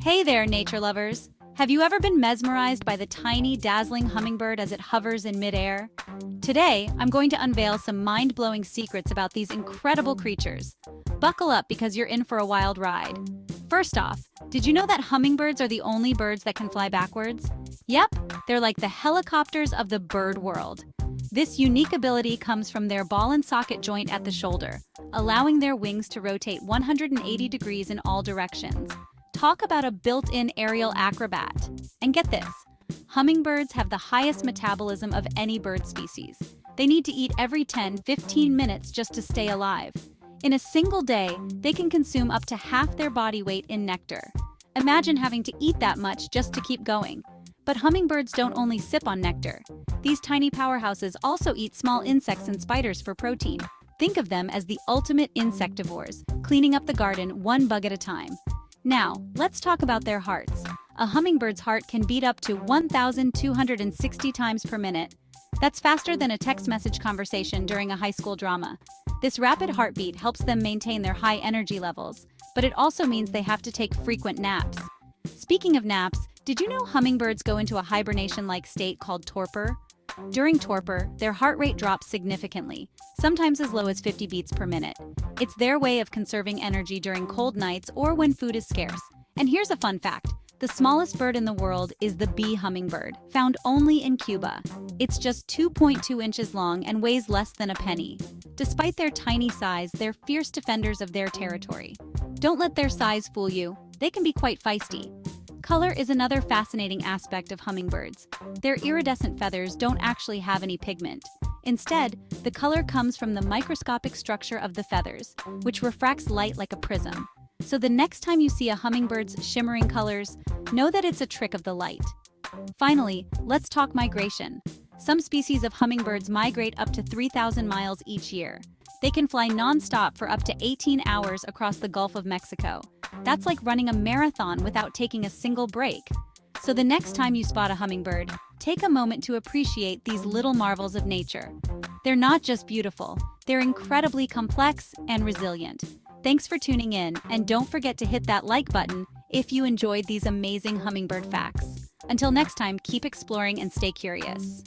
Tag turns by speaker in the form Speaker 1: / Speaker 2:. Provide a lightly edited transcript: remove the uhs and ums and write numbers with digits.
Speaker 1: Hey there, nature lovers! Have you ever been mesmerized by the tiny, dazzling hummingbird as it hovers in midair? Today, I'm going to unveil some mind-blowing secrets about these incredible creatures. Buckle up because you're in for a wild ride. First off, did you know that hummingbirds are the only birds that can fly backwards? Yep, they're like the helicopters of the bird world. This unique ability comes from their ball and socket joint at the shoulder, allowing their wings to rotate 180 degrees in all directions. Talk about a built-in aerial acrobat. And get this, hummingbirds have the highest metabolism of any bird species. They need to eat every 10-15 minutes just to stay alive. In a single day, they can consume up to half their body weight in nectar. Imagine having to eat that much just to keep going. But hummingbirds don't only sip on nectar. These tiny powerhouses also eat small insects and spiders for protein. Think of them as the ultimate insectivores, cleaning up the garden one bug at a time. Now, let's talk about their hearts. A hummingbird's heart can beat up to 1,260 times per minute. That's faster than a text message conversation during a high school drama. This rapid heartbeat helps them maintain their high energy levels, but it also means they have to take frequent naps. Speaking of naps, did you know hummingbirds go into a hibernation-like state called torpor? During torpor, their heart rate drops significantly, sometimes as low as 50 beats per minute. It's their way of conserving energy during cold nights or when food is scarce. And here's a fun fact. The smallest bird in the world is the bee hummingbird, found only in Cuba. It's just 2.2 inches long and weighs less than a penny. Despite their tiny size, they're fierce defenders of their territory. Don't let their size fool you. They can be quite feisty. Color is another fascinating aspect of hummingbirds. Their iridescent feathers don't actually have any pigment. Instead, the color comes from the microscopic structure of the feathers, which refracts light like a prism. So the next time you see a hummingbird's shimmering colors, know that it's a trick of the light. Finally, let's talk migration. Some species of hummingbirds migrate up to 3,000 miles each year. They can fly non-stop for up to 18 hours across the Gulf of Mexico. That's like running a marathon without taking a single break. So the next time you spot a hummingbird, take a moment to appreciate these little marvels of nature. They're not just beautiful, they're incredibly complex and resilient. Thanks for tuning in, and don't forget to hit that like button if you enjoyed these amazing hummingbird facts. Until next time, keep exploring and stay curious.